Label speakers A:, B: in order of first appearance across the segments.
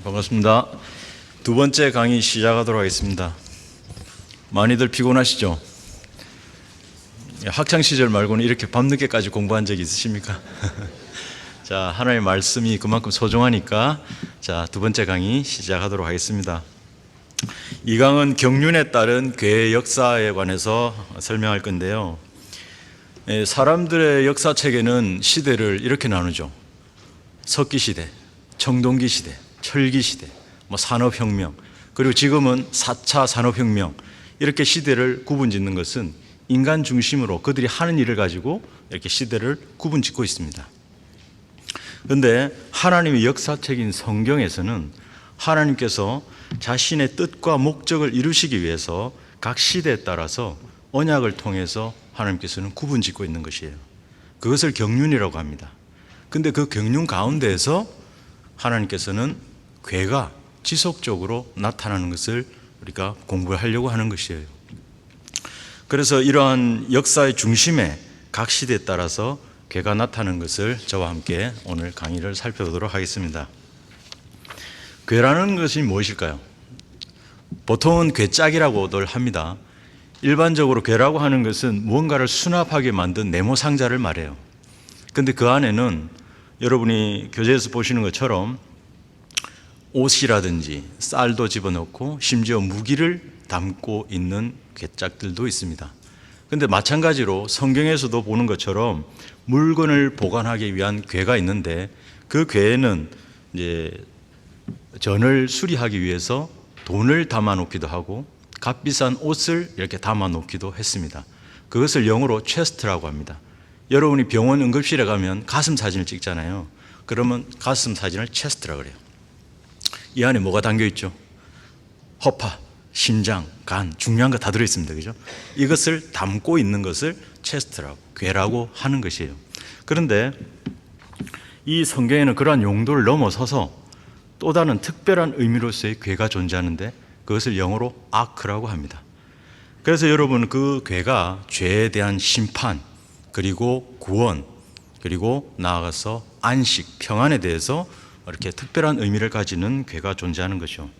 A: 반갑습니다. 두 번째 강의 시작하도록 하겠습니다. 많이들 피곤하시죠? 학창시절 말고는 이렇게 밤늦게까지 공부한 적이 있으십니까? 자, 하나님의 말씀이 그만큼 소중하니까 자, 두 번째 강의 시작하도록 하겠습니다. 이 강은 경륜에 따른 교회의 역사에 관해서 설명할 건데요. 사람들의 역사책에는 시대를 이렇게 나누죠. 석기시대, 청동기시대, 철기시대, 산업혁명, 그리고 지금은 4차 산업혁명, 이렇게 시대를 구분짓는 것은 인간 중심으로 그들이 하는 일을 가지고 이렇게 시대를 구분짓고 있습니다. 그런데 하나님의 역사책인 성경에서는 하나님께서 자신의 뜻과 목적을 이루시기 위해서 각 시대에 따라서 언약을 통해서 하나님께서는 구분짓고 있는 것이에요. 그것을 경륜이라고 합니다. 그런데 그 경륜 가운데에서 하나님께서는 괴가 지속적으로 나타나는 것을 우리가 공부하려고 하는 것이에요. 그래서 이러한 역사의 중심에 각 시대에 따라서 괴가 나타나는 것을 저와 함께 오늘 강의를 살펴보도록 하겠습니다. 괴라는 것이 무엇일까요? 보통은 괴짝이라고들 합니다. 일반적으로 괴라고 하는 것은 무언가를 수납하게 만든 네모 상자를 말해요. 그런데 그 안에는 여러분이 교재에서 보시는 것처럼 옷이라든지 쌀도 집어넣고 심지어 무기를 담고 있는 괴짝들도 있습니다. 그런데 마찬가지로 성경에서도 보는 것처럼 물건을 보관하기 위한 괴가 있는데 그 괴에는 이제 전을 수리하기 위해서 돈을 담아 놓기도 하고 값비싼 옷을 이렇게 담아 놓기도 했습니다. 그것을 영어로 체스트라고 합니다. 여러분이 병원 응급실에 가면 가슴 사진을 찍잖아요. 그러면 가슴 사진을 체스트라고 그래요. 이 안에 뭐가 담겨 있죠? 허파, 심장, 간, 중요한 거 다 들어있습니다. 그죠? 이것을 담고 있는 것을 체스트라고, 괴라고 하는 것이에요. 그런데 이 성경에는 그러한 용도를 넘어서서 또 다른 특별한 의미로서의 괴가 존재하는데 그것을 영어로 아크라고 합니다. 그래서 여러분 그 괴가 죄에 대한 심판, 그리고 구원, 그리고 나아가서 안식, 평안에 대해서 이렇게 특별한 의미를 가지는 괴가 존재하는 것이죠.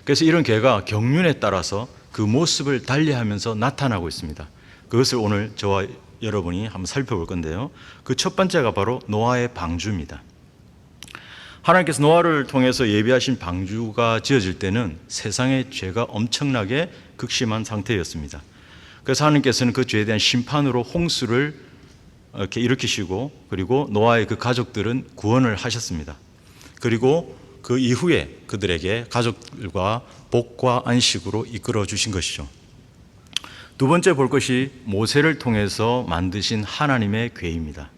A: 그래서 이런 괴가 경륜에 따라서 그 모습을 달리하면서 나타나고 있습니다. 그것을 오늘 저와 여러분이 한번 살펴볼 건데요. 그 첫 번째가 바로 노아의 방주입니다. 하나님께서 노아를 통해서 예비하신 방주가 지어질 때는 세상의 죄가 엄청나게 극심한 상태였습니다. 그래서 하나님께서는 그 죄에 대한 심판으로 홍수를 이렇게 일으키시고 그리고 노아의 그 가족들은 구원을 하셨습니다. 그리고 그 이후에 그들에게 가족들과 복과 안식으로 이끌어 주신 것이죠. 두 번째 볼 것이 모세를 통해서 만드신 하나님의 괴입니다.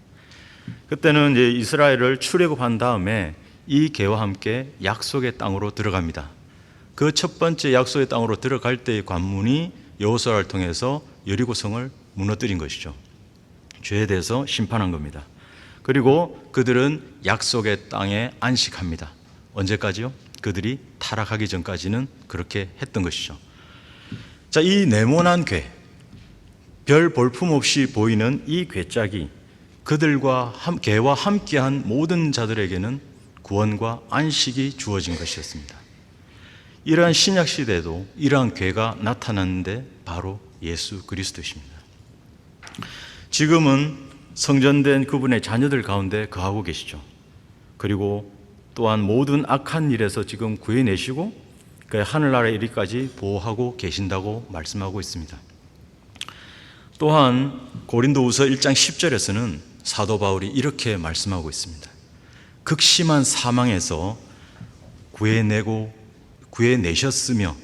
A: 그때는 이제 이스라엘을 출애굽한 다음에 이 괴와 함께 약속의 땅으로 들어갑니다. 그 첫 번째 약속의 땅으로 들어갈 때의 관문이 여호수아를 통해서 여리고성을 무너뜨린 것이죠. 죄에 대해서 심판한 겁니다. 그리고 그들은 약속의 땅에 안식합니다. 언제까지요? 그들이 타락하기 전까지는 그렇게 했던 것이죠. 자, 이 네모난 괴, 별 볼품 없이 보이는 이 괴짝이 그들과 괴와 함께한 모든 자들에게는 구원과 안식이 주어진 것이었습니다. 이러한 신약 시대에도 이러한 괴가 나타났는데 바로 예수 그리스도십니다. 지금은 성전된 그분의 자녀들 가운데 거하고 계시죠. 그리고 또한 모든 악한 일에서 지금 구해내시고 그 하늘나라에 이르기까지 보호하고 계신다고 말씀하고 있습니다. 또한 고린도후서 1장 10절에서는 사도 바울이 이렇게 말씀하고 있습니다. 극심한 사망에서 구해내셨으며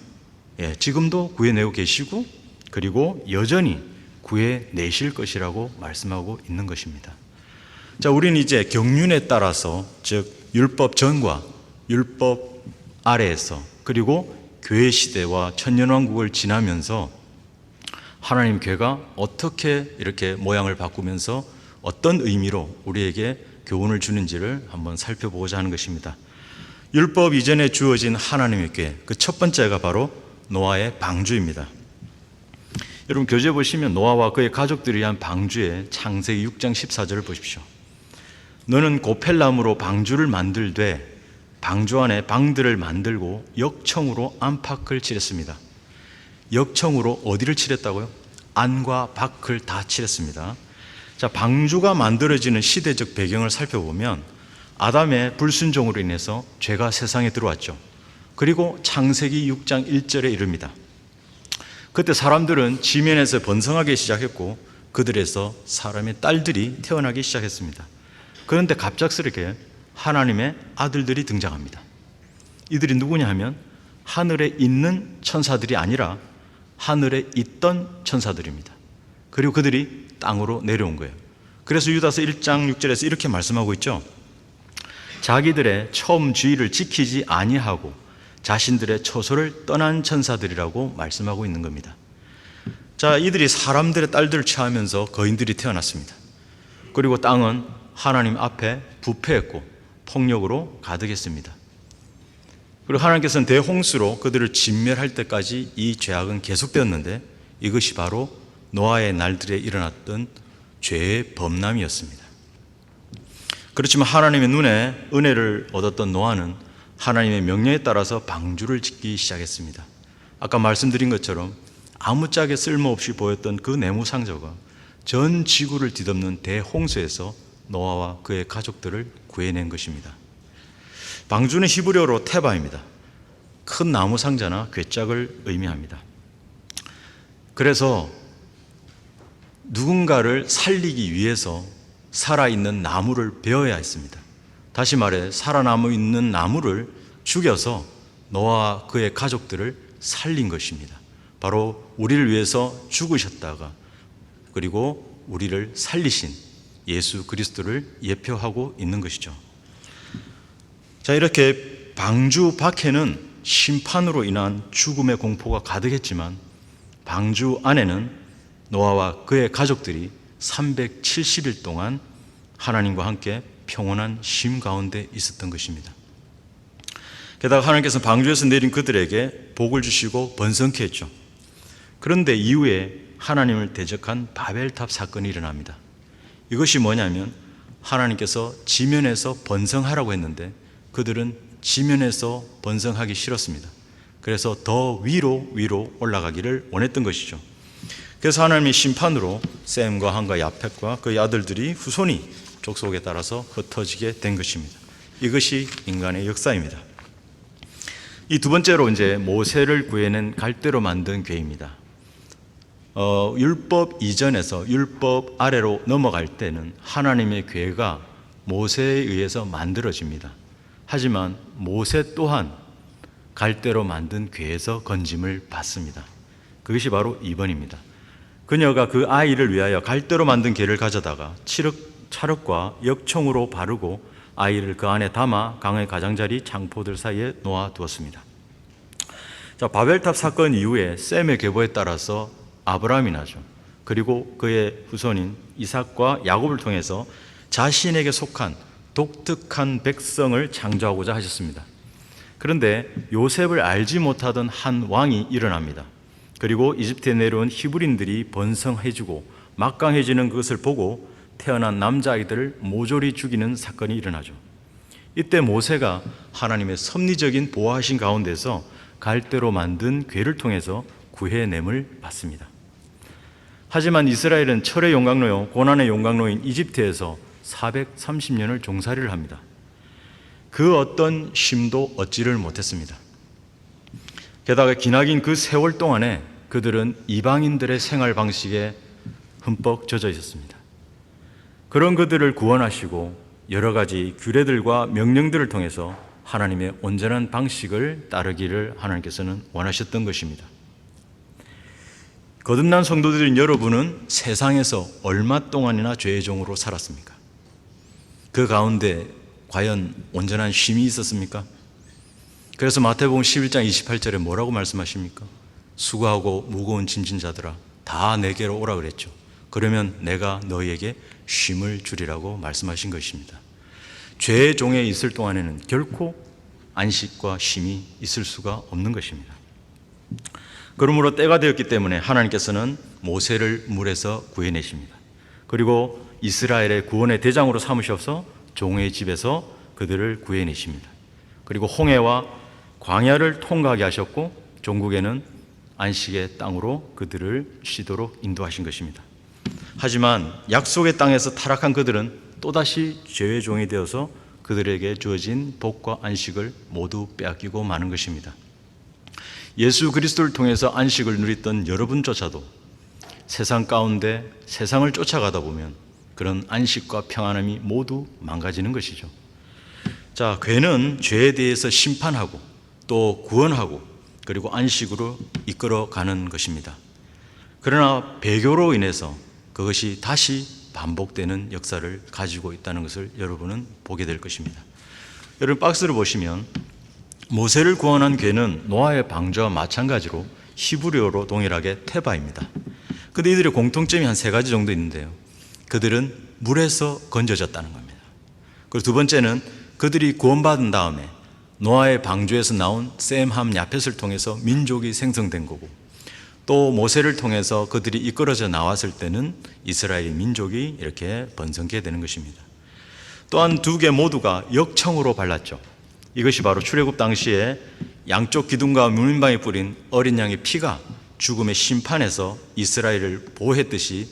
A: 지금도 구해내고 계시고 그리고 여전히 구해내실 것이라고 말씀하고 있는 것입니다. 자, 우리는 이제 경륜에 따라서 즉 율법 전과 율법 아래에서 그리고 교회 시대와 천년왕국을 지나면서 하나님 괴가 어떻게 이렇게 모양을 바꾸면서 어떤 의미로 우리에게 교훈을 주는지를 한번 살펴보고자 하는 것입니다. 율법 이전에 주어진 하나님의 괴, 그 첫 번째가 바로 노아의 방주입니다. 여러분 교재 보시면 노아와 그의 가족들을 위한 방주의 창세기 6장 14절을 보십시오. 너는 고펠나무로 방주를 만들되 방주 안에 방들을 만들고 역청으로 안팎을 칠했습니다. 역청으로 어디를 칠했다고요? 안과 밖을 다 칠했습니다. 자, 방주가 만들어지는 시대적 배경을 살펴보면 아담의 불순종으로 인해서 죄가 세상에 들어왔죠. 그리고 창세기 6장 1절에 이릅니다. 그때 사람들은 지면에서 번성하기 시작했고 그들에서 사람의 딸들이 태어나기 시작했습니다. 그런데 갑작스럽게 하나님의 아들들이 등장합니다. 이들이 누구냐 하면 하늘에 있는 천사들이 아니라 하늘에 있던 천사들입니다. 그리고 그들이 땅으로 내려온 거예요. 그래서 유다서 1장 6절에서 이렇게 말씀하고 있죠. 자기들의 처음 주의를 지키지 아니하고 자신들의 처소를 떠난 천사들이라고 말씀하고 있는 겁니다. 자, 이들이 사람들의 딸들을 취하면서 거인들이 태어났습니다. 그리고 땅은 하나님 앞에 부패했고 폭력으로 가득했습니다. 그리고 하나님께서는 대홍수로 그들을 진멸할 때까지 이 죄악은 계속되었는데 이것이 바로 노아의 날들에 일어났던 죄의 범람이었습니다. 그렇지만 하나님의 눈에 은혜를 얻었던 노아는 하나님의 명령에 따라서 방주를 짓기 시작했습니다. 아까 말씀드린 것처럼 아무짝에 쓸모없이 보였던 그 내무상저가 전 지구를 뒤덮는 대홍수에서 노아와 그의 가족들을 구해낸 것입니다. 방주는 히브리어로 테바입니다. 큰 나무 상자나 괴짝을 의미합니다. 그래서 누군가를 살리기 위해서 살아있는 나무를 베어야 했습니다. 다시 말해 살아남아 있는 나무를 죽여서 노아와 그의 가족들을 살린 것입니다. 바로 우리를 위해서 죽으셨다가 그리고 우리를 살리신 예수 그리스도를 예표하고 있는 것이죠. 자, 이렇게 방주 밖에는 심판으로 인한 죽음의 공포가 가득했지만 방주 안에는 노아와 그의 가족들이 370일 동안 하나님과 함께 평온한 쉼 가운데 있었던 것입니다. 게다가 하나님께서는 방주에서 내린 그들에게 복을 주시고 번성케 했죠. 그런데 이후에 하나님을 대적한 바벨탑 사건이 일어납니다. 이것이 뭐냐면 하나님께서 지면에서 번성하라고 했는데 그들은 지면에서 번성하기 싫었습니다. 그래서 더 위로 올라가기를 원했던 것이죠. 그래서 하나님의 심판으로 셈과 함과 야펫과 그의 아들들이 후손이 족속에 따라서 흩어지게 된 것입니다. 이것이 인간의 역사입니다. 이 두 번째로 이제 모세를 구해낸 갈대로 만든 궤입니다. 율법 이전에서 율법 아래로 넘어갈 때는 하나님의 궤가 모세에 의해서 만들어집니다. 하지만 모세 또한 갈대로 만든 궤에서 건짐을 받습니다. 그것이 바로 2번입니다. 그녀가 그 아이를 위하여 갈대로 만든 궤를 가져다가 찰흙과 역청으로 바르고 아이를 그 안에 담아 강의 가장자리 창포들 사이에 놓아 두었습니다. 자, 바벨탑 사건 이후에 셈의 계보에 따라서 아브라함이 나죠. 그리고 그의 후손인 이삭과 야곱을 통해서 자신에게 속한 독특한 백성을 창조하고자 하셨습니다. 그런데 요셉을 알지 못하던 한 왕이 일어납니다. 그리고 이집트에 내려온 히브리인들이 번성해지고 막강해지는 그것을 보고 태어난 남자아이들을 모조리 죽이는 사건이 일어나죠. 이때 모세가 하나님의 섭리적인 보호하신 가운데서 갈대로 만든 궤를 통해서 구해냄을 받습니다. 하지만 이스라엘은 철의 용광로요 고난의 용광로인 이집트에서 430년을 종살이를 합니다. 그 어떤 쉼도 얻지를 못했습니다. 게다가 기나긴 그 세월 동안에 그들은 이방인들의 생활 방식에 흠뻑 젖어 있었습니다. 그런 그들을 구원하시고 여러 가지 규례들과 명령들을 통해서 하나님의 온전한 방식을 따르기를 하나님께서는 원하셨던 것입니다. 거듭난 성도들인 여러분은 세상에서 얼마 동안이나 죄의 종으로 살았습니까? 그 가운데 과연 온전한 쉼이 있었습니까? 그래서 마태복음 11장 28절에 뭐라고 말씀하십니까? 수고하고 무거운 짐진 자들아 다 내게로 오라 그랬죠. 그러면 내가 너희에게 쉼을 주리라고 말씀하신 것입니다. 죄의 종에 있을 동안에는 결코 안식과 쉼이 있을 수가 없는 것입니다. 그러므로 때가 되었기 때문에 하나님께서는 모세를 물에서 구해내십니다. 그리고 이스라엘의 구원의 대장으로 삼으셔서 종의 집에서 그들을 구해내십니다. 그리고 홍해와 광야를 통과하게 하셨고 종국에는 안식의 땅으로 그들을 쉬도록 인도하신 것입니다. 하지만 약속의 땅에서 타락한 그들은 또다시 죄의 종이 되어서 그들에게 주어진 복과 안식을 모두 빼앗기고 마는 것입니다. 예수 그리스도를 통해서 안식을 누렸던 여러분조차도 세상 가운데 세상을 쫓아가다 보면 그런 안식과 평안함이 모두 망가지는 것이죠. 자, 괴는 죄에 대해서 심판하고 또 구원하고 그리고 안식으로 이끌어가는 것입니다. 그러나 배교로 인해서 그것이 다시 반복되는 역사를 가지고 있다는 것을 여러분은 보게 될 것입니다. 여러분 박스를 보시면 모세를 구원한 괴는 노아의 방주와 마찬가지로 히브리어로 동일하게 테바입니다. 그런데 이들의 공통점이 한 3가지 정도 있는데요. 그들은 물에서 건져졌다는 겁니다. 그리고 두 번째는 그들이 구원받은 다음에 노아의 방주에서 나온 셈, 함, 야펫을 통해서 민족이 생성된 거고, 또 모세를 통해서 그들이 이끌어져 나왔을 때는 이스라엘 민족이 이렇게 번성게 되는 것입니다. 또한 두 개 모두가 역청으로 발랐죠. 이것이 바로 출애굽 당시에 양쪽 기둥과 문민방에 뿌린 어린 양의 피가 죽음의 심판에서 이스라엘을 보호했듯이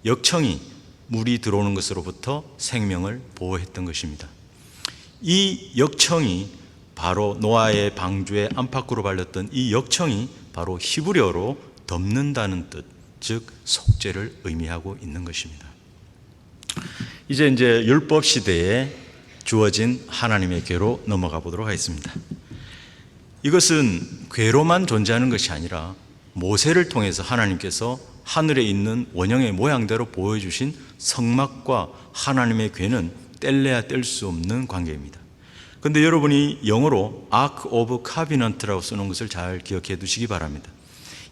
A: 역청이 물이 들어오는 것으로부터 생명을 보호했던 것입니다. 이 역청이 바로 노아의 방주에 안팎으로 발렸던 이 역청이 바로 히브리어로 덮는다는 뜻, 즉 속죄를 의미하고 있는 것입니다. 이제 율법 시대에 주어진 하나님의 궤로 넘어가 보도록 하겠습니다. 이것은 궤로만 존재하는 것이 아니라 모세를 통해서 하나님께서 하늘에 있는 원형의 모양대로 보여주신 성막과 하나님의 궤는 뗄래야 뗄 수 없는 관계입니다. 그런데 여러분이 영어로 Ark of Covenant라고 쓰는 것을 잘 기억해 두시기 바랍니다.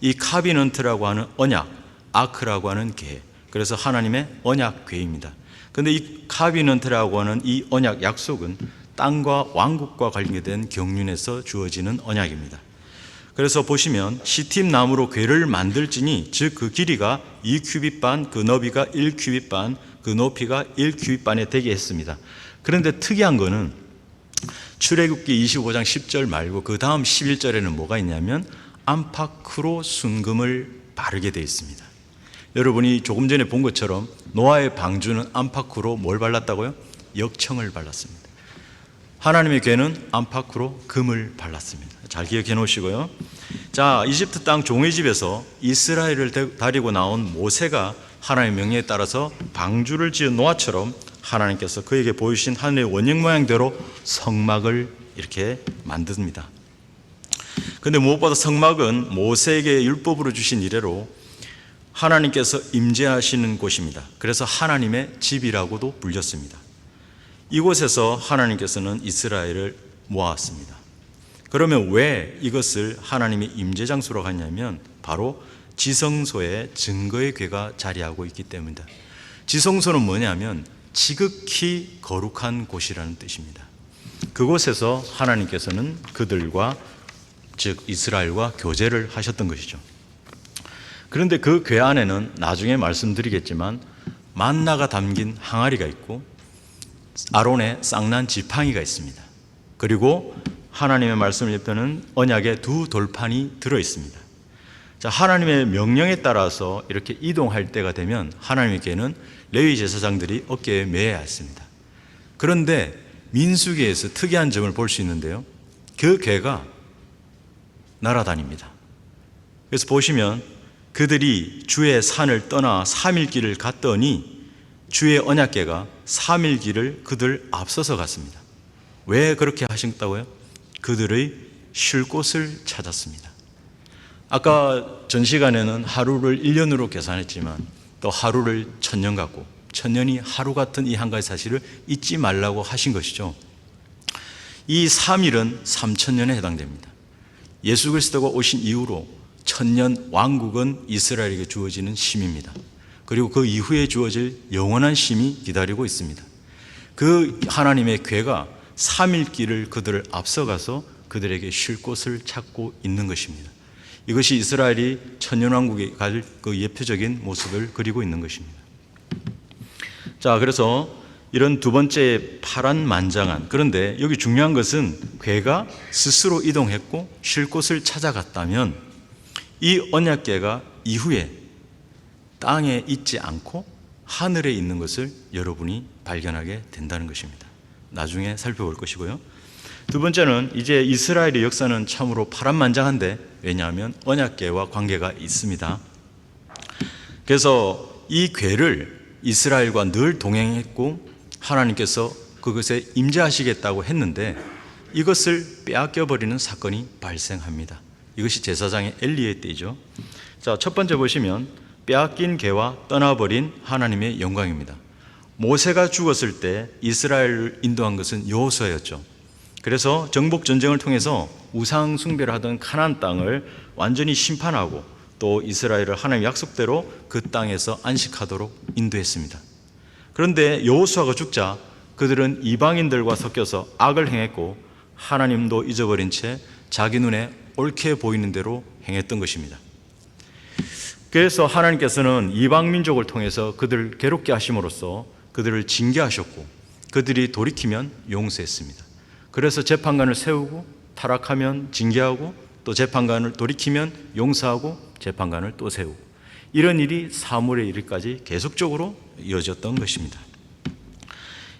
A: 이 카비넌트라고 하는 언약, 아크라고 하는 궤, 그래서 하나님의 언약 궤입니다. 그런데 이 카비넌트라고 하는 이 언약 약속은 땅과 왕국과 관계된 경륜에서 주어지는 언약입니다. 그래서 보시면 시팀 나무로 궤를 만들지니 즉 그 길이가 2규빗 반, 그 너비가 1규빗 반, 그 높이가 1규빗 반에 되게 했습니다. 그런데 특이한 거는 출애굽기 25장 10절 말고 그 다음 11절에는 뭐가 있냐면 안팎으로 순금을 바르게 되어 있습니다. 여러분이 조금 전에 본 것처럼 노아의 방주는 안팎으로 뭘 발랐다고요? 역청을 발랐습니다. 하나님의 궤는 안팎으로 금을 발랐습니다. 잘 기억해 놓으시고요. 자, 이집트 땅 종의 집에서 이스라엘을 데리고 나온 모세가 하나님의 명령에 따라서 방주를 지은 노아처럼 하나님께서 그에게 보여주신 하늘의 원형 모양대로 성막을 이렇게 만듭니다. 그런데 무엇보다 성막은 모세에게 율법으로 주신 이래로 하나님께서 임재하시는 곳입니다. 그래서 하나님의 집이라고도 불렸습니다. 이곳에서 하나님께서는 이스라엘을 모았습니다. 그러면 왜 이것을 하나님의 임재 장소로 하냐면 바로 지성소에 증거의 궤가 자리하고 있기 때문이다. 지성소는 뭐냐면 지극히 거룩한 곳이라는 뜻입니다. 그곳에서 하나님께서는 그들과 즉 이스라엘과 교제를 하셨던 것이죠. 그런데 그 궤 안에는 나중에 말씀드리겠지만 만나가 담긴 항아리가 있고 아론의 쌍난 지팡이가 있습니다. 그리고 하나님의 말씀을 입히는 언약의 2 돌판이 들어 있습니다. 자, 하나님의 명령에 따라서 이렇게 이동할 때가 되면 하나님의 궤는 레위 제사장들이 어깨에 매야 했습니다. 그런데 민수기에서 특이한 점을 볼 수 있는데요. 그 궤가 날아다닙니다. 그래서 보시면 그들이 주의 산을 떠나 3일 길을 갔더니 주의 언약궤가 3일 길을 그들 앞서서 갔습니다. 왜 그렇게 하셨다고요? 그들의 쉴 곳을 찾았습니다. 아까 전 시간에는 하루를 1년으로 계산했지만 또 하루를 1000년 같고 1000년이 하루 같은 이 한 가지 사실을 잊지 말라고 하신 것이죠. 이 3일은 3000년에 해당됩니다. 예수 그리스도가 오신 이후로 1000년 왕국은 이스라엘에게 주어지는 쉼입니다. 그리고 그 이후에 주어질 영원한 쉼이 기다리고 있습니다. 그 하나님의 궤가 3일 길을 그들을 앞서가서 그들에게 쉴 곳을 찾고 있는 것입니다. 이것이 이스라엘이 천년왕국에 갈 그 예표적인 모습을 그리고 있는 것입니다. 자, 그래서 이런 두 번째 파란만장한, 그런데 여기 중요한 것은 궤가 스스로 이동했고 쉴 곳을 찾아갔다면 이 언약궤가 이후에 땅에 있지 않고 하늘에 있는 것을 여러분이 발견하게 된다는 것입니다. 나중에 살펴볼 것이고요. 두 번째는 이제 이스라엘의 역사는 참으로 파란만장한데, 왜냐하면 언약궤와 관계가 있습니다. 그래서 이 궤를 이스라엘과 늘 동행했고 하나님께서 그것에 임재하시겠다고 했는데 이것을 빼앗겨버리는 사건이 발생합니다. 이것이 제사장의 엘리의 때이죠. 자, 첫 번째 보시면 빼앗긴 궤와 떠나버린 하나님의 영광입니다. 모세가 죽었을 때 이스라엘을 인도한 것은 여호수아였죠. 그래서 정복 전쟁을 통해서 우상 숭배를 하던 가나안 땅을 완전히 심판하고 또 이스라엘을 하나님 약속대로 그 땅에서 안식하도록 인도했습니다. 그런데 여호수아가 죽자 그들은 이방인들과 섞여서 악을 행했고 하나님도 잊어버린 채 자기 눈에 옳게 보이는 대로 행했던 것입니다. 그래서 하나님께서는 이방 민족을 통해서 그들을 괴롭게 하심으로써 그들을 징계하셨고 그들이 돌이키면 용서했습니다. 그래서 재판관을 세우고 타락하면 징계하고 또 재판관을 돌이키면 용서하고 재판관을 또 세우고, 이런 일이 사무엘의 일까지 계속적으로 이어졌던 것입니다.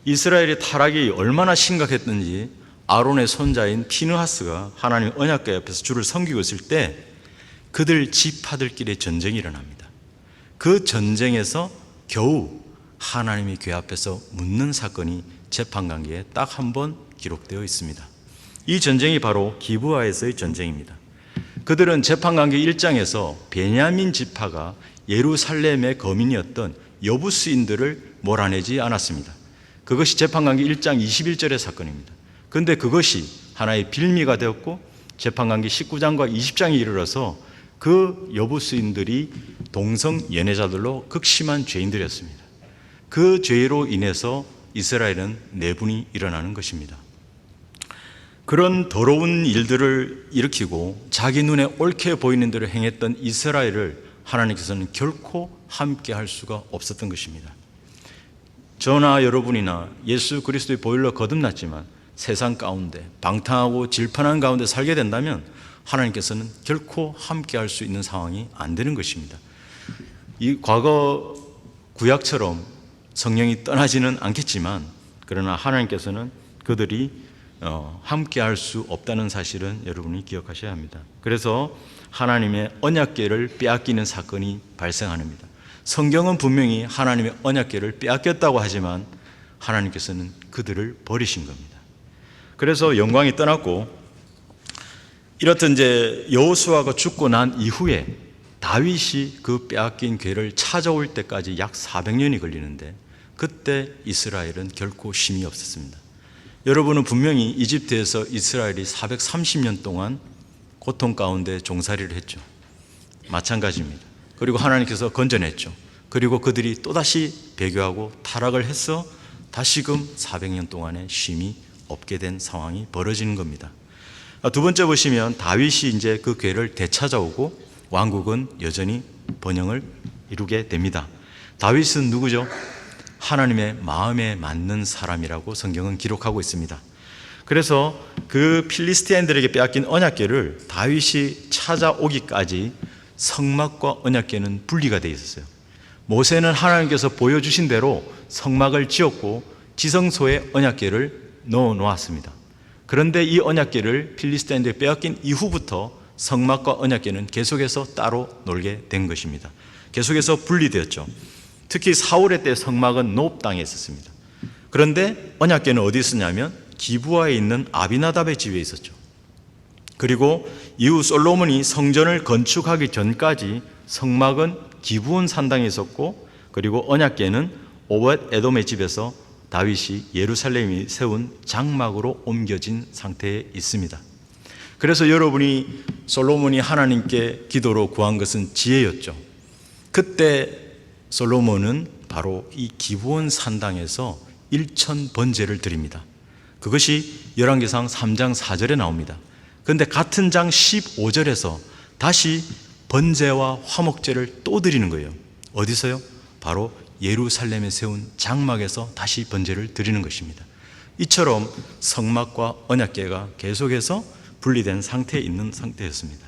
A: 이스라엘의 타락이 얼마나 심각했던지 아론의 손자인 피느하스가 하나님 언약궤 앞에서 주를 섬기고 있을 때 그들 지파들끼리 전쟁이 일어납니다. 그 전쟁에서 겨우 하나님의 궤 앞에서 묻는 사건이 재판관계에 딱 한 번 기록되어 있습니다. 이 전쟁이 바로 기브아에서의 전쟁입니다. 그들은 재판관계 1장에서 베냐민 지파가 예루살렘의 거민이었던 여부스인들을 몰아내지 않았습니다. 그것이 재판관계 1장 21절의 사건입니다. 그런데 그것이 하나의 빌미가 되었고 재판관계 19장과 20장에 이르러서 그 여부스인들이 동성 연애자들로 극심한 죄인들이었습니다. 그 죄로 인해서 이스라엘은 내분이 일어나는 것입니다. 그런 더러운 일들을 일으키고 자기 눈에 옳게 보이는 대로 행했던 이스라엘을 하나님께서는 결코 함께 할 수가 없었던 것입니다. 저나 여러분이나 예수 그리스도의 보혈로 거듭났지만 세상 가운데 방탕하고 질펀한 가운데 살게 된다면 하나님께서는 결코 함께 할 수 있는 상황이 안 되는 것입니다. 이 과거 구약처럼 성령이 떠나지는 않겠지만 그러나 하나님께서는 그들이 함께 할 수 없다는 사실은 여러분이 기억하셔야 합니다. 그래서 하나님의 언약궤를 빼앗기는 사건이 발생합니다. 성경은 분명히 하나님의 언약궤를 빼앗겼다고 하지만 하나님께서는 그들을 버리신 겁니다. 그래서 영광이 떠났고, 이렇듯 이제 여호수아가 죽고 난 이후에 다윗이 그 빼앗긴 궤를 찾아올 때까지 약 400년이 걸리는데 그때 이스라엘은 결코 쉼이 없었습니다. 여러분은 분명히 이집트에서 이스라엘이 430년 동안 고통 가운데 종살이를 했죠. 마찬가지입니다. 그리고 하나님께서 건져냈죠. 그리고 그들이 또다시 배교하고 타락을 해서 다시금 400년 동안의 쉼이 없게 된 상황이 벌어지는 겁니다. 두 번째 보시면 다윗이 이제 그 궤를 되찾아오고 왕국은 여전히 번영을 이루게 됩니다. 다윗은 누구죠? 하나님의 마음에 맞는 사람이라고 성경은 기록하고 있습니다. 그래서 그 필리스티인들에게 빼앗긴 언약궤를 다윗이 찾아오기까지 성막과 언약궤는 분리가 되어 있었어요. 모세는 하나님께서 보여주신 대로 성막을 지었고 지성소에 언약궤를 넣어 놓았습니다. 그런데 이 언약궤를 필리스티인들에게 빼앗긴 이후부터 성막과 언약궤는 계속해서 따로 놀게 된 것입니다. 계속해서 분리되었죠. 특히 사울의 때 성막은 노브 땅에 있었습니다. 그런데 언약궤는 어디 있었냐면 기브아에 있는 아비나답의 집에 있었죠. 그리고 이후 솔로몬이 성전을 건축하기 전까지 성막은 기브온 산당에 있었고, 그리고 언약궤는 오벳 에돔의 집에서 다윗이 예루살렘이 세운 장막으로 옮겨진 상태에 있습니다. 그래서 여러분이 솔로몬이 하나님께 기도로 구한 것은 지혜였죠. 그때 솔로몬은 바로 이 기브온 산당에서 1천 번제를 드립니다. 그것이 열왕기상 3장 4절에 나옵니다. 그런데 같은 장 15절에서 다시 번제와 화목제를 또 드리는 거예요. 어디서요? 바로 예루살렘에 세운 장막에서 다시 번제를 드리는 것입니다. 이처럼 성막과 언약궤가 계속해서 분리된 상태에 있는 상태였습니다.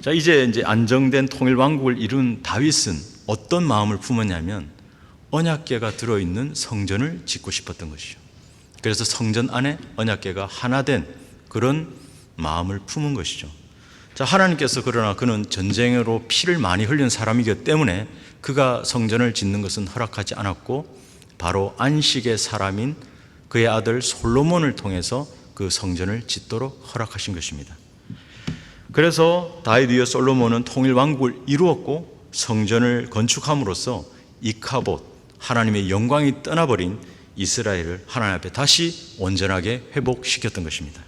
A: 자, 이제 안정된 통일 왕국을 이룬 다윗은 어떤 마음을 품었냐면 언약궤가 들어있는 성전을 짓고 싶었던 것이죠. 그래서 성전 안에 언약궤가 하나 된 그런 마음을 품은 것이죠. 자, 하나님께서 그러나 그는 전쟁으로 피를 많이 흘린 사람이기 때문에 그가 성전을 짓는 것은 허락하지 않았고 바로 안식의 사람인 그의 아들 솔로몬을 통해서 그 성전을 짓도록 허락하신 것입니다. 그래서 다윗 이후 솔로몬은 통일 왕국을 이루었고 성전을 건축함으로써 이카봇, 하나님의 영광이 떠나버린 이스라엘을 하나님 앞에 다시 온전하게 회복시켰던 것입니다.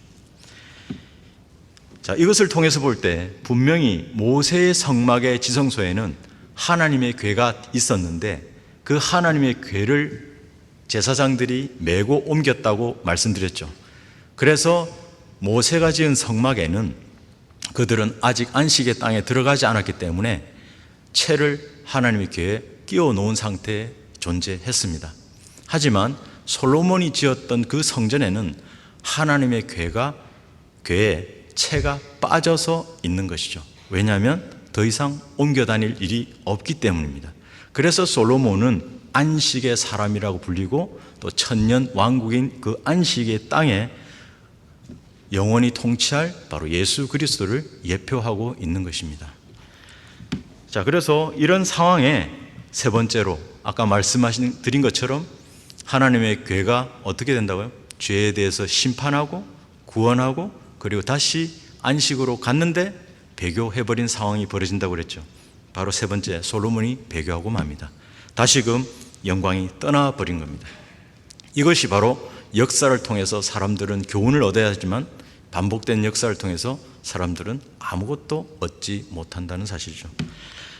A: 자, 이것을 통해서 볼 때 분명히 모세의 성막의 지성소에는 하나님의 궤가 있었는데 그 하나님의 궤를 제사장들이 메고 옮겼다고 말씀드렸죠. 그래서 모세가 지은 성막에는 그들은 아직 안식의 땅에 들어가지 않았기 때문에 채를 하나님의 궤에 끼워 놓은 상태에 존재했습니다. 하지만 솔로몬이 지었던 그 성전에는 하나님의 궤에 채가 빠져서 있는 것이죠. 왜냐하면 더 이상 옮겨 다닐 일이 없기 때문입니다. 그래서 솔로몬은 안식의 사람이라고 불리고 또 천년 왕국인 그 안식의 땅에 영원히 통치할 바로 예수 그리스도를 예표하고 있는 것입니다. 자, 그래서 이런 상황에 세 번째로 아까 드린 것처럼 하나님의 궤가 어떻게 된다고요? 죄에 대해서 심판하고 구원하고 그리고 다시 안식으로 갔는데 배교해버린 상황이 벌어진다고 그랬죠. 바로 세 번째, 솔로몬이 배교하고 맙니다. 다시금 영광이 떠나버린 겁니다. 이것이 바로 역사를 통해서 사람들은 교훈을 얻어야 하지만 반복된 역사를 통해서 사람들은 아무것도 얻지 못한다는 사실이죠.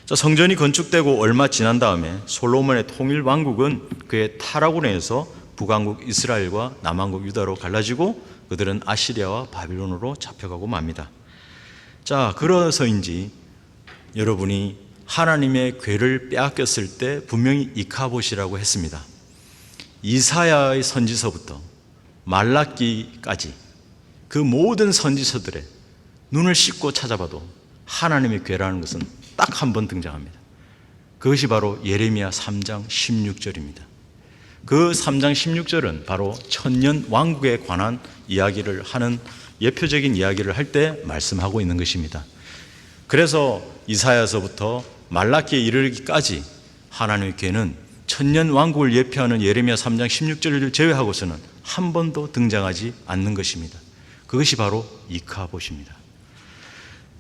A: 자, 성전이 건축되고 얼마 지난 다음에 솔로몬의 통일 왕국은 그의 타락으로 인해서 북왕국 이스라엘과 남왕국 유다로 갈라지고 그들은 아시리아와 바빌론으로 잡혀가고 맙니다. 자, 그래서인지 여러분이 하나님의 궤를 빼앗겼을 때 분명히 이카봇이라고 했습니다. 이사야의 선지서부터 말라기까지 그 모든 선지서들의 눈을 씻고 찾아봐도 하나님의 궤라는 것은 딱 한 번 등장합니다. 그것이 바로 예레미야 3장 16절입니다. 그 3장 16절은 바로 천년 왕국에 관한 이야기를 하는 예표적인 이야기를 할 때 말씀하고 있는 것입니다. 그래서 이사야서부터 말라기에 이르기까지 하나님의 궤는 천년 왕국을 예표하는 예레미야 3장 16절을 제외하고서는 한 번도 등장하지 않는 것입니다. 그것이 바로 이카봇입니다.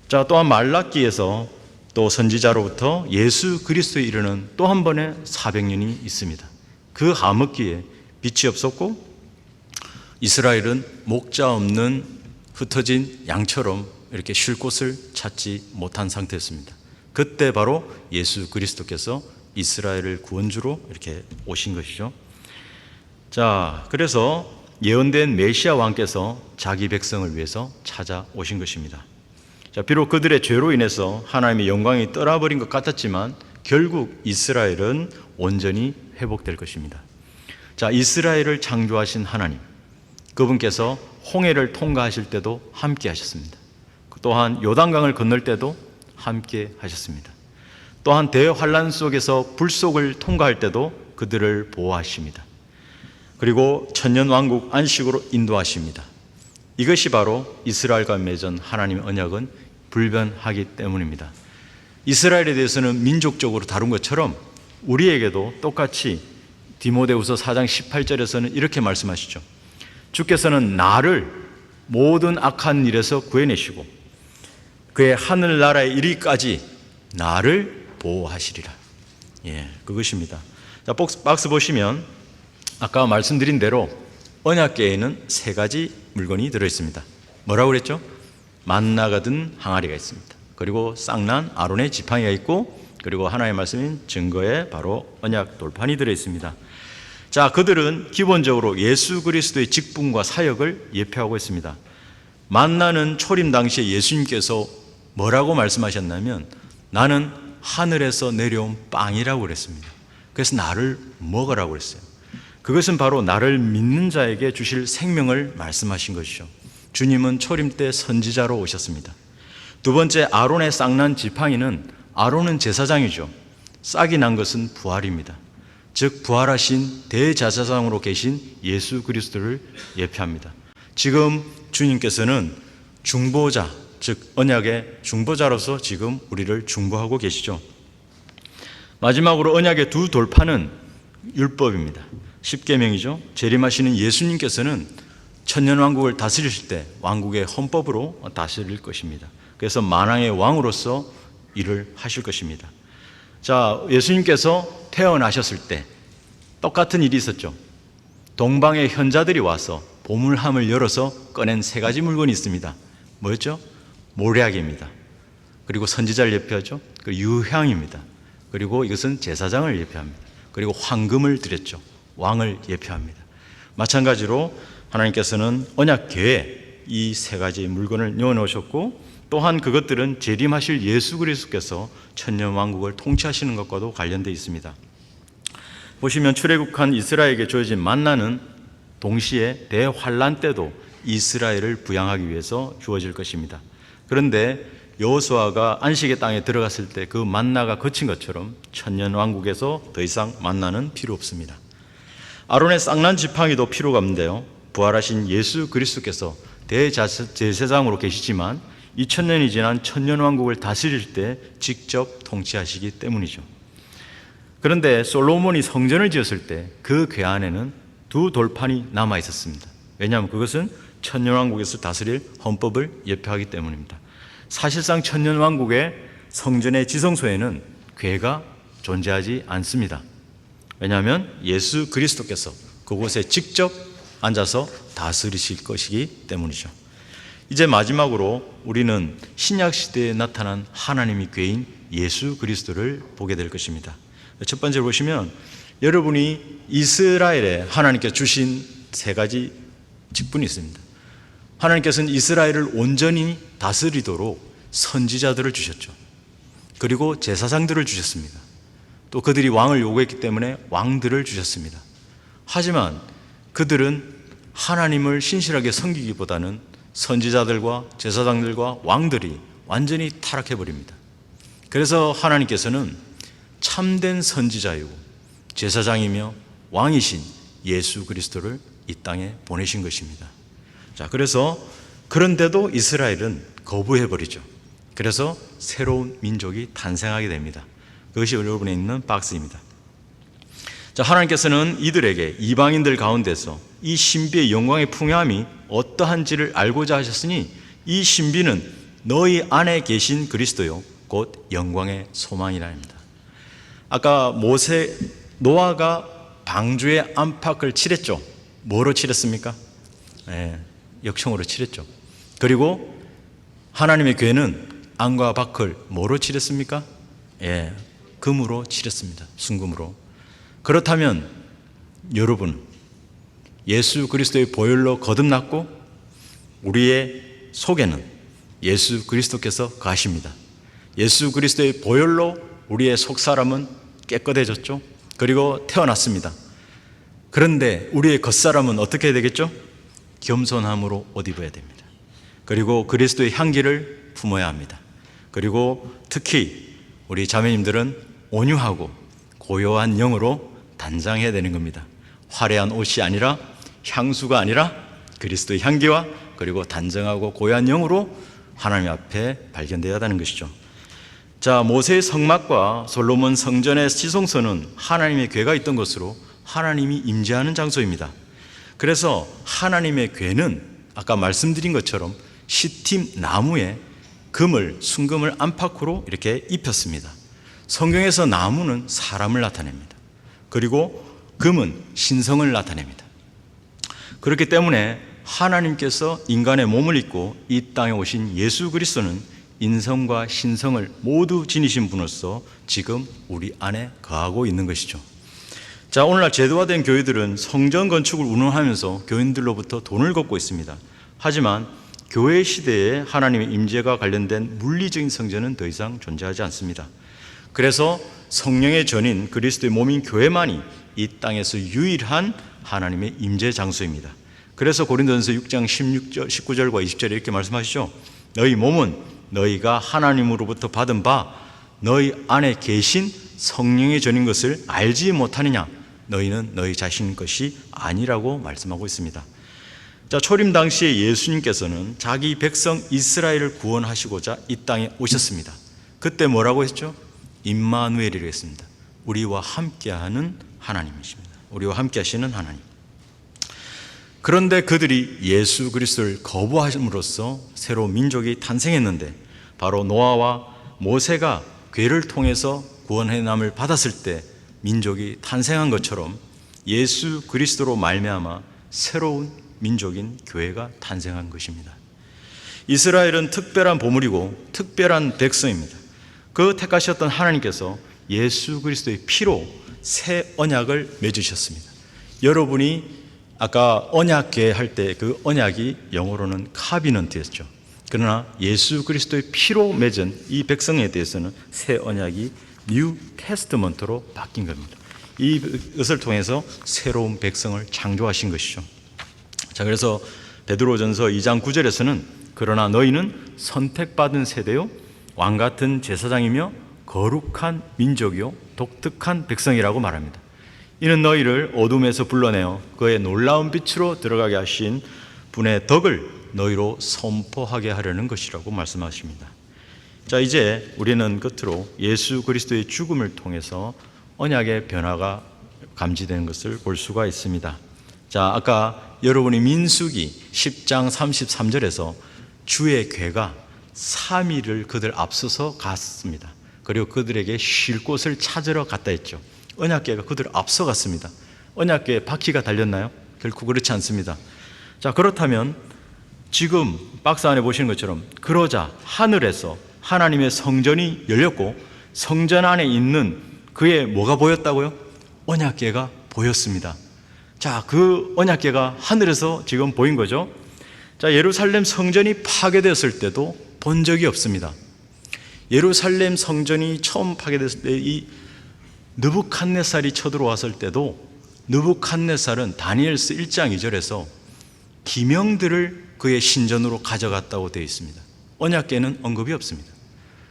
A: 자, 또한 말라기에서 또 선지자로부터 예수 그리스도에 이르는 또 한 번의 400년이 있습니다. 그 암흑기에 빛이 없었고 이스라엘은 목자 없는 흩어진 양처럼 이렇게 쉴 곳을 찾지 못한 상태였습니다. 그때 바로 예수 그리스도께서 이스라엘을 구원주로 이렇게 오신 것이죠. 자, 그래서 예언된 메시아 왕께서 자기 백성을 위해서 찾아오신 것입니다. 자, 비록 그들의 죄로 인해서 하나님의 영광이 떠나버린 것 같았지만 결국 이스라엘은 온전히 회복될 것입니다. 자, 이스라엘을 창조하신 하나님, 그분께서 홍해를 통과하실 때도 함께 하셨습니다. 또한 요단강을 건널 때도 함께 하셨습니다. 또한 대환란 속에서 불속을 통과할 때도 그들을 보호하십니다. 그리고 천년왕국 안식으로 인도하십니다. 이것이 바로 이스라엘과 맺은 하나님의 언약은 불변하기 때문입니다. 이스라엘에 대해서는 민족적으로 다룬 것처럼 우리에게도 똑같이 디모데후서 4장 18절에서는 이렇게 말씀하시죠. 주께서는 나를 모든 악한 일에서 구해내시고 그의 하늘나라에 이르기까지 나를 보호하시리라. 예, 그것입니다. 자, 박스 보시면 아까 말씀드린 대로 언약궤에는 세 가지 물건이 들어있습니다. 뭐라고 그랬죠? 만나가 든 항아리가 있습니다. 그리고 쌍난 아론의 지팡이가 있고 그리고 하나님의 말씀인 증거에 바로 언약 돌판이 들어있습니다. 자, 그들은 기본적으로 예수 그리스도의 직분과 사역을 예표하고 있습니다. 만나는 초림 당시에 예수님께서 뭐라고 말씀하셨냐면 나는 하늘에서 내려온 빵이라고 그랬습니다. 그래서 나를 먹으라고 그랬어요. 그것은 바로 나를 믿는 자에게 주실 생명을 말씀하신 것이죠. 주님은 초림 때 선지자로 오셨습니다. 두 번째, 아론의 싹난 지팡이는, 아론은 제사장이죠. 싹이 난 것은 부활입니다. 즉 부활하신 대제사장으로 계신 예수 그리스도를 예표합니다. 지금 주님께서는 중보자, 즉 언약의 중보자로서 지금 우리를 중보하고 계시죠. 마지막으로 언약의 두 돌파는 율법입니다. 십계명이죠. 재림하시는 예수님께서는 천년왕국을 다스리실 때 왕국의 헌법으로 다스릴 것입니다. 그래서 만왕의 왕으로서 일을 하실 것입니다. 자, 예수님께서 태어나셨을 때 똑같은 일이 있었죠. 동방의 현자들이 와서 보물함을 열어서 꺼낸 세 가지 물건이 있습니다. 뭐였죠? 모략입니다. 그리고 선지자를 예표하죠. 그리고 유향입니다. 그리고 이것은 제사장을 예표합니다. 그리고 황금을 드렸죠. 왕을 예표합니다. 마찬가지로 하나님께서는 언약궤에 이 세 가지 물건을 넣어놓으셨고, 또한 그것들은 재림하실 예수 그리스도께서 천년왕국을 통치하시는 것과도 관련되어 있습니다. 보시면 출애굽한 이스라엘에게 주어진 만나는 동시에 대환란 때도 이스라엘을 부양하기 위해서 주어질 것입니다. 그런데 여호수아가 안식의 땅에 들어갔을 때 그 만나가 그친 것처럼 천년왕국에서 더 이상 만나는 필요 없습니다. 아론의 쌍난 지팡이도 필요가 없는데요, 부활하신 예수 그리스도께서 대제사장으로 계시지만 2000년이 지난 천년왕국을 다스릴 때 직접 통치하시기 때문이죠. 그런데 솔로몬이 성전을 지었을 때 그 궤 안에는 두 돌판이 남아 있었습니다. 왜냐하면 그것은 천년왕국에서 다스릴 헌법을 예표하기 때문입니다. 사실상 천년왕국의 성전의 지성소에는 궤가 존재하지 않습니다. 왜냐하면 예수 그리스도께서 그곳에 직접 앉아서 다스리실 것이기 때문이죠. 이제 마지막으로 우리는 신약시대에 나타난 하나님의 궤인 예수 그리스도를 보게 될 것입니다. 첫 번째로 보시면, 여러분이 이스라엘에 하나님께 주신 세 가지 직분이 있습니다. 하나님께서는 이스라엘을 온전히 다스리도록 선지자들을 주셨죠. 그리고 제사장들을 주셨습니다. 또 그들이 왕을 요구했기 때문에 왕들을 주셨습니다. 하지만 그들은 하나님을 신실하게 섬기기보다는 선지자들과 제사장들과 왕들이 완전히 타락해버립니다. 그래서 하나님께서는 참된 선지자이고 제사장이며 왕이신 예수 그리스도를 이 땅에 보내신 것입니다. 자, 그래서 그런데도 이스라엘은 거부해버리죠. 그래서 새로운 민족이 탄생하게 됩니다. 그것이 여러분에 있는 박스입니다. 자, 하나님께서는 이들에게 이방인들 가운데서 이 신비의 영광의 풍요함이 어떠한지를 알고자 하셨으니 이 신비는 너희 안에 계신 그리스도요 곧 영광의 소망이라 합니다. 아까 노아가 방주의 안팎을 칠했죠. 뭐로 칠했습니까? 역청으로 칠했죠. 그리고 하나님의 궤는 안과 밖을 뭐로 칠했습니까? 금으로 칠했습니다. 순금으로. 그렇다면 여러분, 예수 그리스도의 보혈로 거듭났고 우리의 속에는 예수 그리스도께서 가십니다. 예수 그리스도의 보혈로 우리의 속사람은 깨끗해졌죠. 그리고 태어났습니다. 그런데 우리의 겉사람은 어떻게 해야 되겠죠? 겸손함으로 옷 입어야 됩니다. 그리고 그리스도의 향기를 품어야 합니다. 그리고 특히 우리 자매님들은 온유하고 고요한 영으로 단장해야 되는 겁니다. 화려한 옷이 아니라, 향수가 아니라 그리스도의 향기와 그리고 단정하고 고요한 영으로 하나님 앞에 발견되어야 하는 것이죠. 자, 모세의 성막과 솔로몬 성전의 지성소는 하나님의 궤가 있던 것으로 하나님이 임재하는 장소입니다. 그래서 하나님의 궤는 아까 말씀드린 것처럼 시팀 나무에 순금을 안팎으로 이렇게 입혔습니다. 성경에서 나무는 사람을 나타냅니다. 그리고 금은 신성을 나타냅니다. 그렇기 때문에 하나님께서 인간의 몸을 입고 이 땅에 오신 예수 그리스도는 인성과 신성을 모두 지니신 분으로서 지금 우리 안에 거하고 있는 것이죠. 자, 오늘날 제도화된 교회들은 성전 건축을 운영하면서 교인들로부터 돈을 걷고 있습니다. 하지만 교회 시대에 하나님의 임재가 관련된 물리적인 성전은 더 이상 존재하지 않습니다. 그래서 성령의 전인 그리스도의 몸인 교회만이 이 땅에서 유일한 하나님의 임재 장소입니다. 그래서 고린도전서 6장 19절과 20절에 이렇게 말씀하시죠. 너희 몸은 너희가 하나님으로부터 받은 바 너희 안에 계신 성령의 전인 것을 알지 못하느냐? 너희는 너희 자신 것이 아니라고 말씀하고 있습니다. 자, 초림 당시에 예수님께서는 자기 백성 이스라엘을 구원하시고자 이 땅에 오셨습니다. 그때 뭐라고 했죠? 임마누엘이라고 했습니다. 우리와 함께하는 하나님이십니다. 우리와 함께하시는 하나님. 그런데 그들이 예수 그리스도를 거부함으로써 새로운 민족이 탄생했는데, 바로 노아와 모세가 궤를 통해서 구원의 남을 받았을 때 민족이 탄생한 것처럼 예수 그리스도로 말미암아 새로운 민족인 교회가 탄생한 것입니다. 이스라엘은 특별한 보물이고 특별한 백성입니다. 그 택하셨던 하나님께서 예수 그리스도의 피로 새 언약을 맺으셨습니다. 여러분이 아까 언약궤 할 때 그 언약이 영어로는 카비넌트였죠. 그러나 예수 그리스도의 피로 맺은 이 백성에 대해서는 새 언약이 뉴 테스트먼트로 바뀐 겁니다. 이것을 통해서 새로운 백성을 창조하신 것이죠. 자, 그래서 베드로전서 2장 9절에서는 그러나 너희는 선택받은 세대요 왕같은 제사장이며 거룩한 민족이요 독특한 백성이라고 말합니다. 이는 너희를 어둠에서 불러내어 그의 놀라운 빛으로 들어가게 하신 분의 덕을 너희로 선포하게 하려는 것이라고 말씀하십니다. 자, 이제 우리는 끝으로 예수 그리스도의 죽음을 통해서 언약의 변화가 감지되는 것을 볼 수가 있습니다. 자, 아까 여러분이 민수기 10장 33절에서 주의 궤가 3일을 그들 앞서서 갔습니다. 그리고 그들에게 쉴 곳을 찾으러 갔다 했죠. 언약궤가 그들을 앞서갔습니다. 언약궤에 바퀴가 달렸나요? 결코 그렇지 않습니다. 자, 그렇다면 지금 박스 안에 보시는 것처럼 그러자 하늘에서 하나님의 성전이 열렸고 성전 안에 있는 그의 뭐가 보였다고요? 언약궤가 보였습니다. 자, 그 언약궤가 하늘에서 지금 보인 거죠. 자, 예루살렘 성전이 파괴되었을 때도 본 적이 없습니다. 예루살렘 성전이 처음 파괴됐을 때 이 느부갓네살이 쳐들어왔을 때도 느부갓네살은 다니엘서 1장 2절에서 기명들을 그의 신전으로 가져갔다고 되어 있습니다. 언약궤는 언급이 없습니다.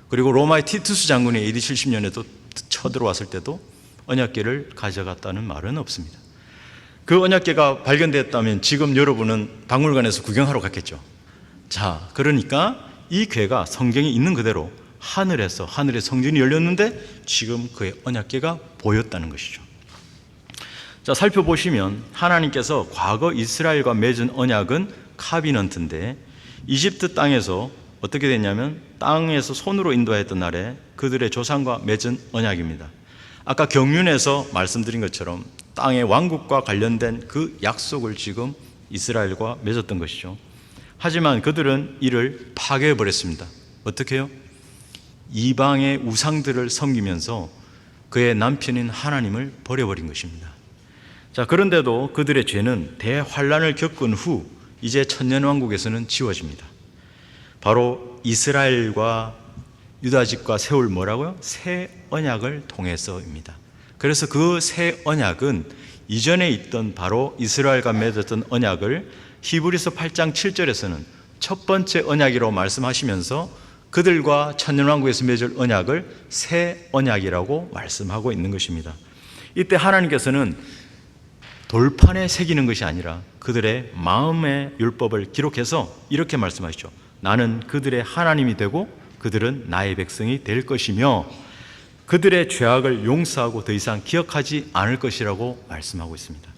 A: 그리고 로마의 티투스 장군이 AD 70년에도 쳐들어왔을 때도 언약궤를 가져갔다는 말은 없습니다. 그 언약궤가 발견되었다면 지금 여러분은 박물관에서 구경하러 갔겠죠. 자, 그러니까 이 궤가 성경에 있는 그대로 하늘에서 하늘의 성전이 열렸는데 지금 그의 언약궤가 보였다는 것이죠. 자, 살펴보시면 하나님께서 과거 이스라엘과 맺은 언약은 카비넌트인데 이집트 땅에서 어떻게 됐냐면 땅에서 손으로 인도했던 날에 그들의 조상과 맺은 언약입니다. 아까 경륜에서 말씀드린 것처럼 땅의 왕국과 관련된 그 약속을 지금 이스라엘과 맺었던 것이죠. 하지만 그들은 이를 파괴해버렸습니다. 어떻게 해요? 이방의 우상들을 섬기면서 그의 남편인 하나님을 버려버린 것입니다. 자, 그런데도 그들의 죄는 대환란을 겪은 후 이제 천년왕국에서는 지워집니다. 바로 이스라엘과 유다집과 세울 뭐라고요? 새 언약을 통해서입니다. 그래서 그 새 언약은 이전에 있던 바로 이스라엘과 맺었던 언약을 히브리서 8장 7절에서는 첫 번째 언약이라고 말씀하시면서 그들과 천년왕국에서 맺을 언약을 새 언약이라고 말씀하고 있는 것입니다. 이때 하나님께서는 돌판에 새기는 것이 아니라 그들의 마음의 율법을 기록해서 이렇게 말씀하시죠. 나는 그들의 하나님이 되고 그들은 나의 백성이 될 것이며 그들의 죄악을 용서하고 더 이상 기억하지 않을 것이라고 말씀하고 있습니다.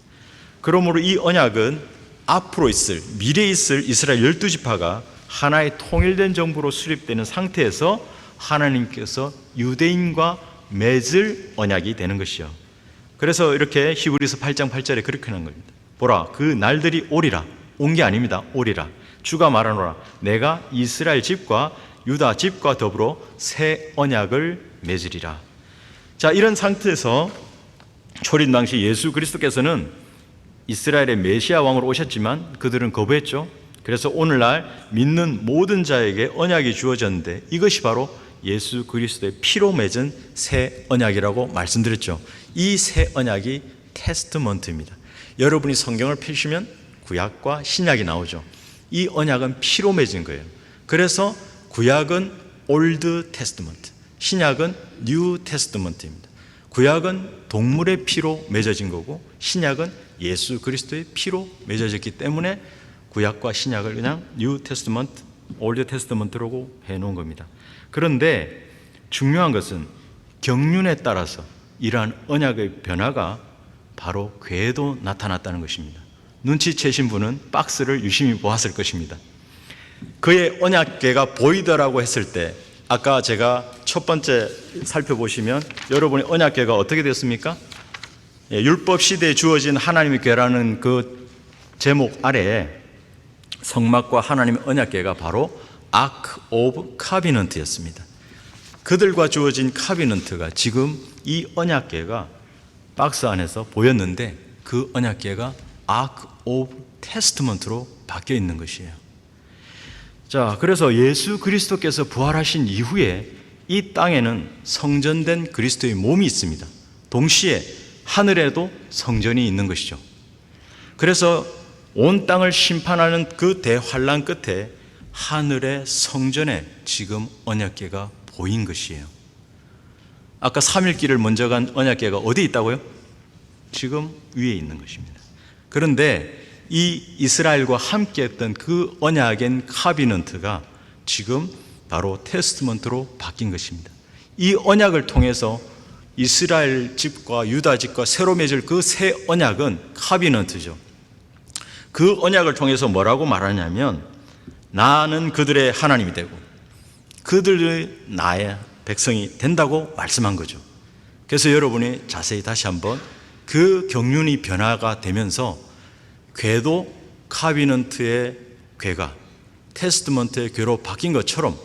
A: 그러므로 이 언약은 앞으로 있을, 미래에 있을 이스라엘 12지파가 하나의 통일된 정부로 수립되는 상태에서 하나님께서 유대인과 맺을 언약이 되는 것이요. 그래서 이렇게 히브리서 8장 8절에 그렇게 하는 겁니다. 보라, 그 날들이 오리라. 온 게 아닙니다. 오리라. 주가 말하노라. 내가 이스라엘 집과 유다 집과 더불어 새 언약을 맺으리라. 자, 이런 상태에서 초림 당시 예수 그리스도께서는 이스라엘의 메시아 왕으로 오셨지만 그들은 거부했죠. 그래서 오늘날 믿는 모든 자에게 언약이 주어졌는데 이것이 바로 예수 그리스도의 피로 맺은 새 언약이라고 말씀드렸죠. 이 새 언약이 테스트먼트입니다. 여러분이 성경을 펴시면 구약과 신약이 나오죠. 이 언약은 피로 맺은 거예요. 그래서 구약은 올드 테스트먼트, 신약은 뉴 테스트먼트입니다. 구약은 동물의 피로 맺어진 거고 신약은 예수 그리스도의 피로 맺어졌기 때문에 구약과 신약을 그냥 뉴 테스트먼트, 올드 테스트먼트라고 해놓은 겁니다. 그런데 중요한 것은 경륜에 따라서 이러한 언약의 변화가 바로 괴에도 나타났다는 것입니다. 눈치채신 분은 박스를 유심히 보았을 것입니다. 그의 언약궤가 보이더라고 했을 때 아까 제가 첫 번째 살펴보시면 여러분의 언약궤가 어떻게 되었습니까? 율법 시대에 주어진 하나님의 궤라는 그 제목 아래에 성막과 하나님의 언약궤가 바로 아크 오브 카비넌트였습니다. 그들과 주어진 카비넌트가 지금 이 언약궤가 박스 안에서 보였는데 그 언약궤가 아크 오브 테스트먼트로 바뀌어 있는 것이에요. 자, 그래서 예수 그리스도께서 부활하신 이후에 이 땅에는 성전된 그리스도의 몸이 있습니다. 동시에 하늘에도 성전이 있는 것이죠. 그래서 온 땅을 심판하는 그 대환란 끝에 하늘의 성전에 지금 언약궤가 보인 것이에요. 아까 3일길을 먼저 간 언약궤가 어디 있다고요? 지금 위에 있는 것입니다. 그런데 이 이스라엘과 함께 했던 그 언약인 카비넌트가 지금 바로 테스트먼트로 바뀐 것입니다. 이 언약을 통해서 이스라엘 집과 유다 집과 새로 맺을 그 새 언약은 카비넌트죠. 그 언약을 통해서 뭐라고 말하냐면 나는 그들의 하나님이 되고 그들의 나의 백성이 된다고 말씀한 거죠. 그래서 여러분이 자세히 다시 한번 그 경륜이 변화가 되면서 궤도 카비넌트의 궤가 테스트먼트의 궤로 바뀐 것처럼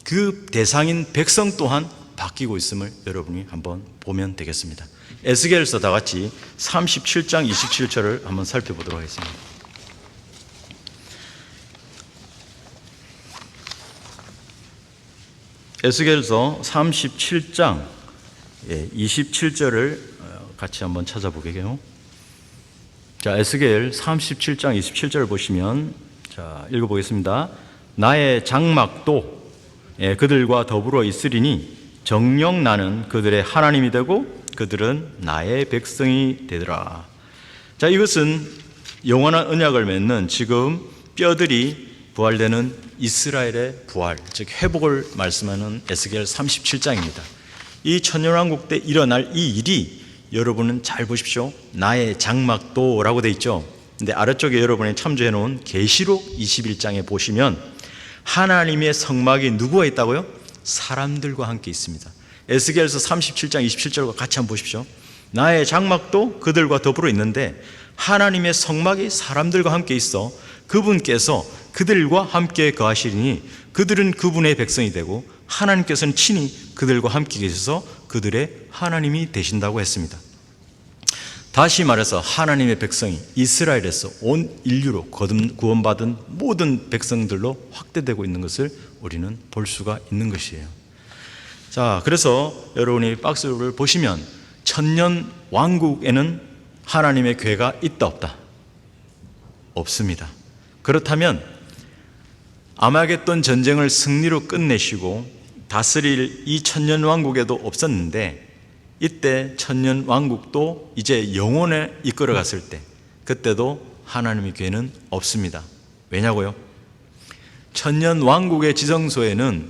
A: 그 대상인 백성 또한 바뀌고 있음을 여러분이 한번 보면 되겠습니다. 에스겔서 다 같이 37장 27절을 한번 살펴보도록 하겠습니다. 에스겔서 37장 27절을 같이 한번 찾아보게요. 자, 에스겔 37장 27절을 보시면 자, 읽어보겠습니다. 나의 장막도 그들과 더불어 있으리니 정녕 나는 그들의 하나님이 되고 그들은 나의 백성이 되더라. 자, 이것은 영원한 언약을 맺는 지금 뼈들이 부활되는 이스라엘의 부활, 즉 회복을 말씀하는 에스겔 37장입니다. 이 천년왕국 때 일어날 이 일이 여러분은 잘 보십시오. 나의 장막도라고 되어 있죠. 근데 아래쪽에 여러분이 참조해 놓은 계시록 21장에 보시면 하나님의 성막이 누구와 있다고요? 사람들과 함께 있습니다. 에스겔서 37장 27절과 같이 한번 보십시오. 나의 장막도 그들과 더불어 있는데 하나님의 성막이 사람들과 함께 있어 그분께서 그들과 함께 거하시리니 그들은 그분의 백성이 되고 하나님께서는 친히 그들과 함께 계셔서 그들의 하나님이 되신다고 했습니다. 다시 말해서 하나님의 백성이 이스라엘에서 온 인류로 구원받은 모든 백성들로 확대되고 있는 것을 우리는 볼 수가 있는 것이에요. 자, 그래서 여러분이 박스를 보시면 천년 왕국에는 하나님의 궤가 있다 없다? 없습니다. 그렇다면 아마겟돈 전쟁을 승리로 끝내시고 다스릴 이 천년 왕국에도 없었는데 이때 천년 왕국도 이제 영원에 이끌어 갔을 때 그때도 하나님의 궤는 없습니다. 왜냐고요? 천년 왕국의 지성소에는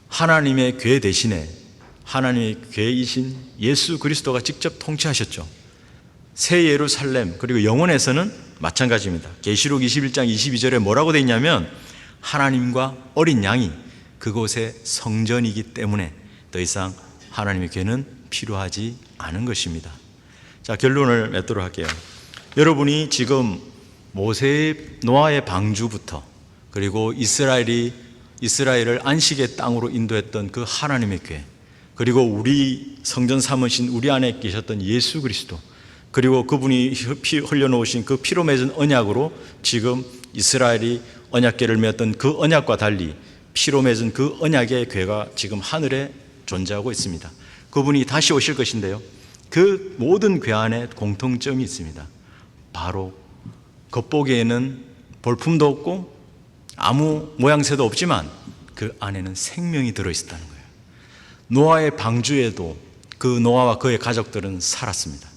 A: 하나님의 궤 대신에 하나님의 궤이신 예수 그리스도가 직접 통치하셨죠. 새 예루살렘 그리고 영원에서는 마찬가지입니다. 계시록 21장 22절에 뭐라고 되어 있냐면 하나님과 어린 양이 그곳의 성전이기 때문에 더 이상 하나님의 궤는 필요하지 않은 것입니다. 자, 결론을 맺도록 할게요. 여러분이 지금 모세의 노아의 방주부터 그리고 이스라엘을 안식의 땅으로 인도했던 그 하나님의 궤, 그리고 우리 성전 삼으신 우리 안에 계셨던 예수 그리스도, 그리고 그분이 피 흘려놓으신 그 피로 맺은 언약으로 지금 이스라엘이 언약궤를 맺었던 그 언약과 달리 피로 맺은 그 언약의 궤가 지금 하늘에 존재하고 있습니다. 그분이 다시 오실 것인데요, 그 모든 궤 안에 공통점이 있습니다. 바로 겉보기에는 볼품도 없고 아무 모양새도 없지만 그 안에는 생명이 들어있다는 거예요. 노아의 방주에도 그 노아와 그의 가족들은 살았습니다.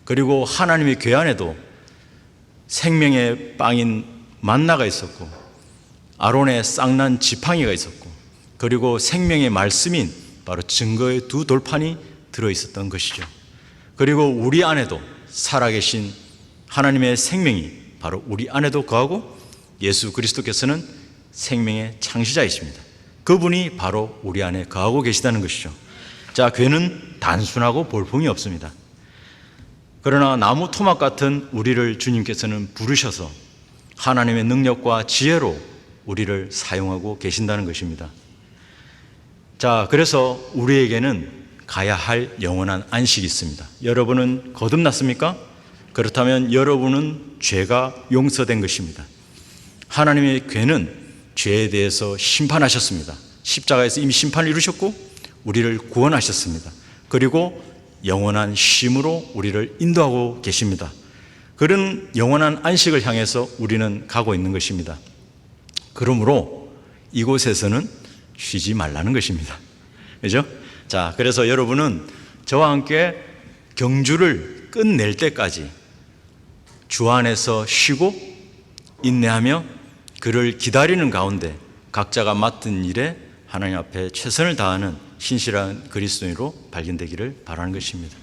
A: 그리고 하나님의 궤 안에도 생명의 빵인 만나가 있었고, 아론의 쌍난 지팡이가 있었고, 그리고 생명의 말씀인 바로 증거의 두 돌판이 들어있었던 것이죠. 그리고 우리 안에도 살아계신 하나님의 생명이 바로 우리 안에도 거하고, 예수 그리스도께서는 생명의 창시자이십니다. 그분이 바로 우리 안에 거하고 계시다는 것이죠. 자, 궤는 단순하고 볼품이 없습니다. 그러나 나무 토막 같은 우리를 주님께서는 부르셔서 하나님의 능력과 지혜로 우리를 사용하고 계신다는 것입니다. 자, 그래서 우리에게는 가야 할 영원한 안식이 있습니다. 여러분은 거듭났습니까? 그렇다면 여러분은 죄가 용서된 것입니다. 하나님의 궤는 죄에 대해서 심판하셨습니다. 십자가에서 이미 심판을 이루셨고 우리를 구원하셨습니다. 그리고 영원한 쉼으로 우리를 인도하고 계십니다. 그런 영원한 안식을 향해서 우리는 가고 있는 것입니다. 그러므로 이곳에서는 쉬지 말라는 것입니다. 그죠? 자, 그래서 여러분은 저와 함께 경주를 끝낼 때까지 주 안에서 쉬고 인내하며 그를 기다리는 가운데 각자가 맡은 일에 하나님 앞에 최선을 다하는 신실한 그리스도인으로 발견되기를 바라는 것입니다.